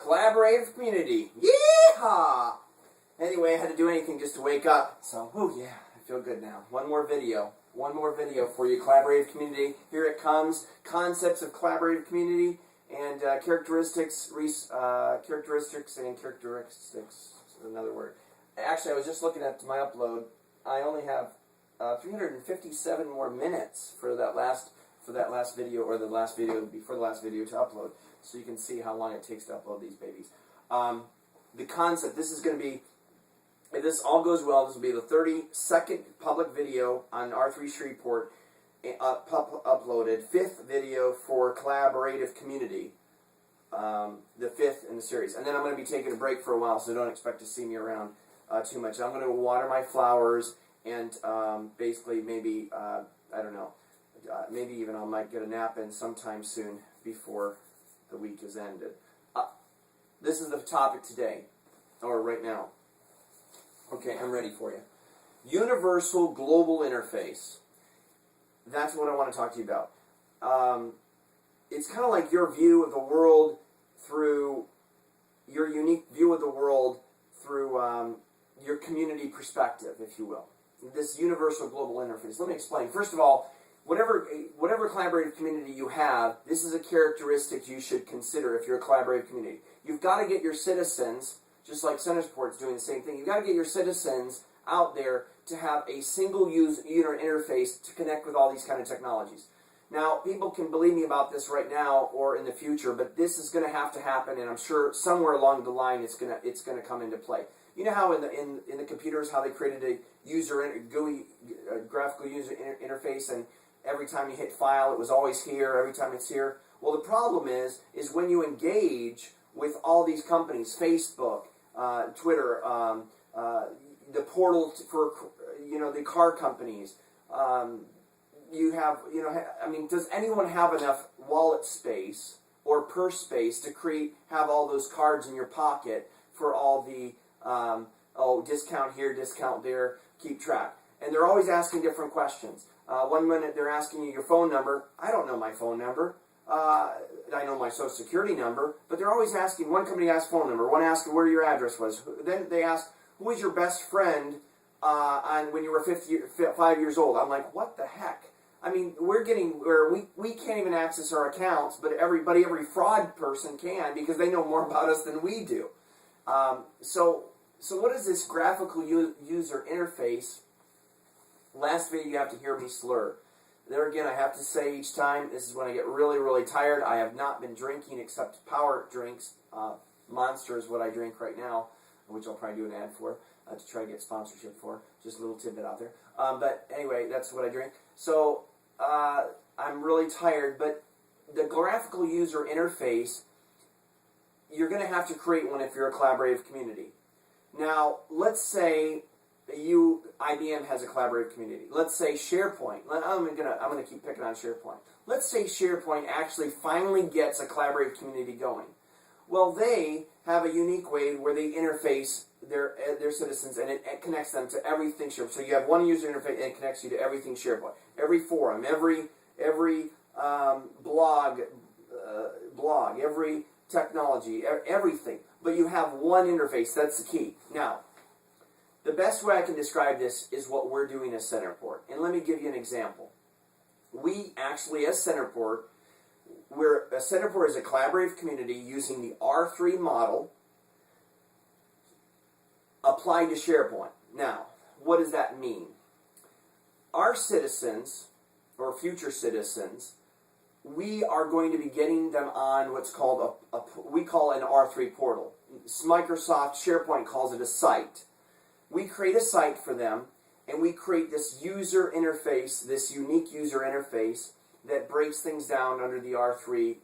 Collaborative community. Yeehaw! Anyway, I had to do anything just to wake up. So, yeah, I feel good now. One more video for you. Collaborative community. Here it comes. Concepts of collaborative community and characteristics is another word. Actually, I was just looking at my upload. I only have 357 more minutes for that last video, or the last video before the last video, to upload, so you can see how long it takes to upload these babies. The concept, this is going to be, if this all goes well, this will be the 32nd public video on R3 Shreveport uploaded, 5th video for collaborative community, the 5th in the series. And then I'm going to be taking a break for a while, so don't expect to see me around too much. I'm going to water my flowers and basically maybe, I don't know, maybe even I might get a nap in sometime soon before the week is ended. This is the topic today, or right now. Okay, I'm ready for you. Universal Global Interface. That's what I want to talk to you about. It's kind of like your view of the world through, your unique view of the world through your community perspective, if you will. This universal global interface. Let me explain. First of all, whatever collaborative community you have, this is a characteristic you should consider if you're a collaborative community. You've got to get your citizens, just like Centersport's doing the same thing, you've got to get your citizens out there to have a single user interface to connect with all these kind of technologies. Now, people can believe me about this right now or in the future, but this is going to have to happen, and I'm sure somewhere along the line it's going to come into play. You know how in the computers, how they created a GUI, graphical user interface, and every time you hit file, it was always here, every time it's here? Well, the problem is when you engage with all these companies, Facebook, Twitter, the portal for, the car companies, you have, I mean, does anyone have enough wallet space or purse space to have all those cards in your pocket for all the, discount here, discount there, keep track? And they're always asking different questions. One minute they're asking you your phone number. I don't know my phone number. I know my social security number, but they're always asking. One company asked phone number, one asked where your address was. Then they asked, who was your best friend when you were 5 years old? I'm like, what the heck? I mean, we're getting where we can't even access our accounts, but every fraud person can, because they know more about us than we do. So what is this graphical user interface? Last video you have to hear me slur. There again, I have to say each time, this is when I get really, really tired. I have not been drinking except power drinks. Monster is what I drink right now, which I'll probably do an ad for, to try to get sponsorship for. Just a little tidbit out there. But anyway, that's what I drink. So I'm really tired, but the graphical user interface, you're going to have to create one if you're a collaborative community. Now, let's say IBM has a collaborative community. Let's say SharePoint. I'm gonna keep picking on SharePoint. Let's say SharePoint actually finally gets a collaborative community going. Well, they have a unique way where they interface their citizens, and it connects them to everything SharePoint. So you have one user interface, and it connects you to everything SharePoint. Every forum, every blog, every technology, everything. But you have one interface. That's the key. Now, the best way I can describe this is what we're doing as Centerport. And let me give you an example. We actually, as Centerport, Centerport is a collaborative community using the R3 model applied to SharePoint. Now, what does that mean? Our citizens, or future citizens, we are going to be getting them on what's called we call an R3 portal. Microsoft SharePoint calls it a site. We create a site for them, and we create this user interface, this unique user interface that breaks things down under the R3.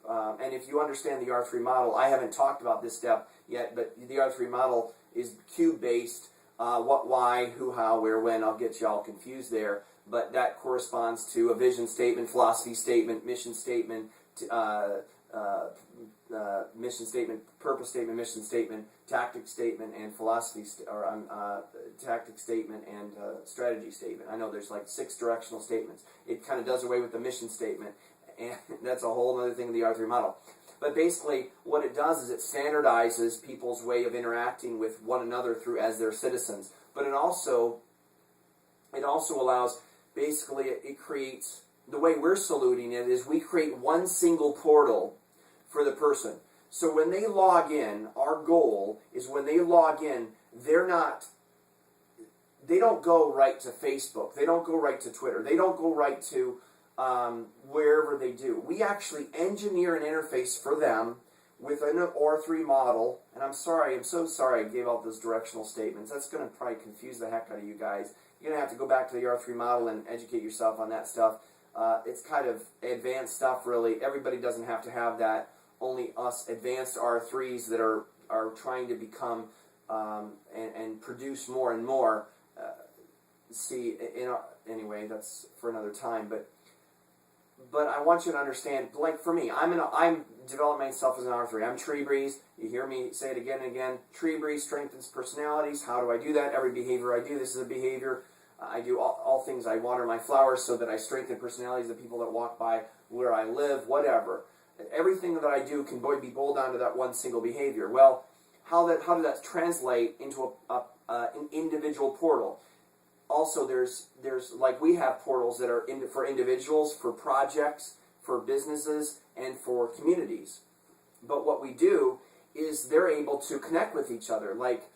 And if you understand the R3 model, I haven't talked about this step yet, but the R3 model is cube-based. What, why, who, how, where, when. I'll get you all confused there. But that corresponds to a vision statement, philosophy statement, mission statement, mission statement, purpose statement, mission statement, tactic statement, and tactic statement and strategy statement. I know there's like 6 directional statements. It kind of does away with the mission statement, and that's a whole other thing in the R3 model. But basically, what it does is it standardizes people's way of interacting with one another through as their citizens. But it also allows, basically, it creates, the way we're saluting it is we create one single portal for the person. So when they log in, our goal is when they log in, they don't go right to Facebook. They don't go right to Twitter. They don't go right to wherever they do. We actually engineer an interface for them with an R3 model. And I'm so sorry I gave out those directional statements. That's going to probably confuse the heck out of you guys. You're going to have to go back to the R3 model and educate yourself on that stuff. It's kind of advanced stuff, really. Everybody doesn't have to have that. Only us advanced R3s that are trying to become and produce more and more. Anyway, that's for another time. But I want you to understand, like for me, I'm developing myself as an R3. I'm Tree Breeze. You hear me say it again and again. Tree Breeze strengthens personalities. How do I do that? Every behavior I do, this is a behavior. I do all things. I water my flowers so that I strengthen personalities of people that walk by where I live, whatever. Everything that I do can be boiled down to that one single behavior. Well, how did that translate into an individual portal? Also, there's like we have portals that are for individuals, for projects, for businesses, and for communities. But what we do is they're able to connect with each other. Like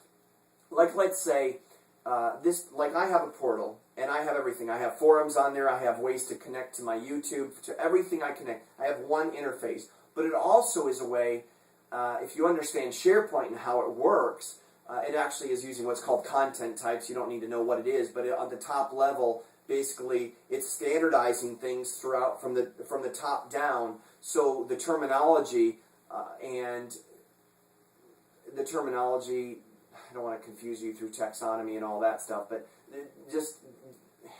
let's say like I have a portal and I have everything. I have forums on there. I have ways to connect to my YouTube, to everything I connect. I have one interface. But it also is a way, if you understand SharePoint and how it works. It actually is using what's called content types. You don't need to know what it is, but on the top level, basically, it's standardizing things throughout from the top down. So the terminology I don't want to confuse you through taxonomy and all that stuff, but just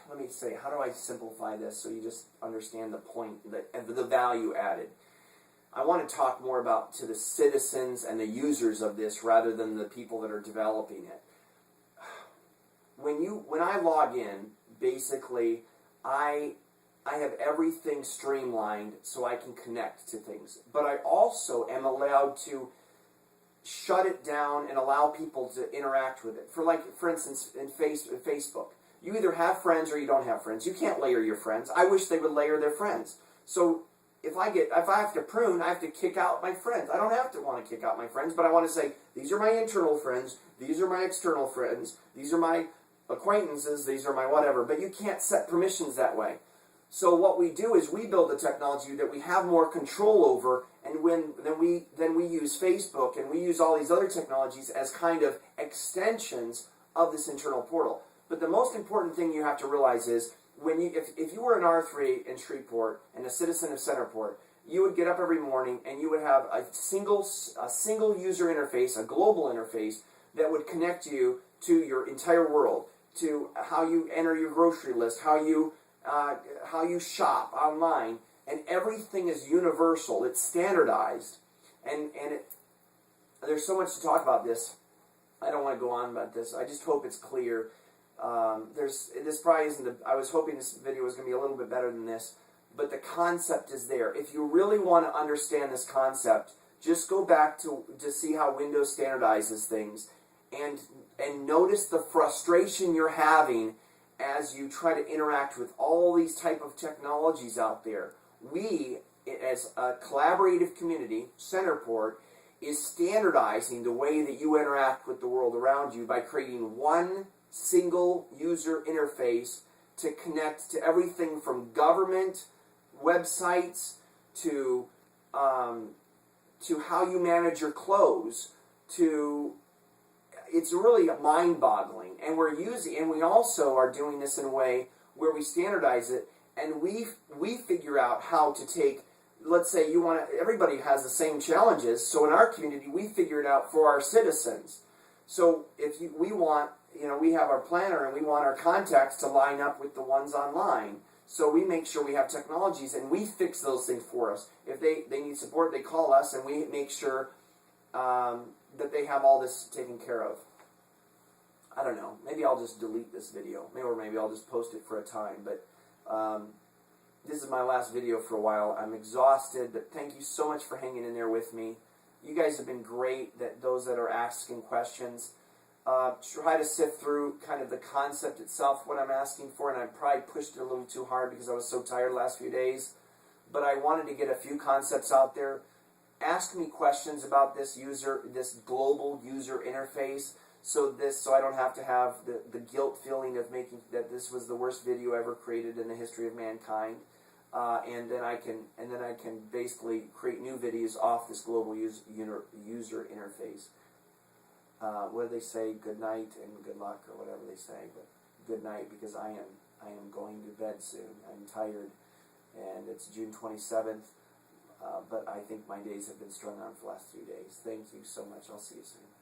let me say, how do I simplify this so you just understand the point, the value added? I want to talk more about to the citizens and the users of this rather than the people that are developing it. When I log in, basically, I have everything streamlined so I can connect to things. But I also am allowed to shut it down and allow people to interact with it. For instance, in Facebook, you either have friends or you don't have friends. You can't layer your friends. I wish they would layer their friends. So if I have to prune, I have to kick out my friends. I don't have to want to kick out my friends, but I want to say, these are my internal friends, these are my external friends, these are my acquaintances, these are my whatever, but you can't set permissions that way. So what we do is we build the technology that we have more control over, and then we use Facebook and we use all these other technologies as kind of extensions of this internal portal. But the most important thing you have to realize is, if you were an R3 in Shreveport and a citizen of Centerport, you would get up every morning and you would have a single user interface, a global interface, that would connect you to your entire world, to how you enter your grocery list, how you shop online, and everything is universal. It's standardized, and there's so much to talk about this. I don't want to go on about this. I just hope it's clear. This probably isn't I was hoping this video was going to be a little bit better than this, but the concept is there. If you really want to understand this concept, just go back to see how Windows standardizes things, and notice the frustration you're having as you try to interact with all these type of technologies out there. We, as a collaborative community, Centerport, is standardizing the way that you interact with the world around you by creating one single user interface to connect to everything from government websites to how you manage your clothes. It's really mind-boggling, and we also are doing this in a way where we standardize it, and we figure out how to take. Let's say everybody has the same challenges, so in our community we figure it out for our citizens. So if we have our planner and we want our contacts to line up with the ones online. So we make sure we have technologies and we fix those things for us. If they need support, they call us and we make sure that they have all this taken care of. I don't know. Maybe I'll just delete this video. Or maybe I'll just post it for a time. But this is my last video for a while. I'm exhausted, but thank you so much for hanging in there with me. You guys have been great, those that are asking questions. Try to sift through kind of the concept itself, what I'm asking for, and I probably pushed it a little too hard because I was so tired the last few days. But I wanted to get a few concepts out there. Ask me questions about this global user interface, so I don't have to have the guilt feeling of making that this was the worst video ever created in the history of mankind. And then I can basically create new videos off this global user interface. What do they say? Good night and good luck, or whatever they say. But good night, because I am going to bed soon. I'm tired, and it's June 27th. But I think my days have been strung on for the last 3 days. Thank you so much. I'll see you soon.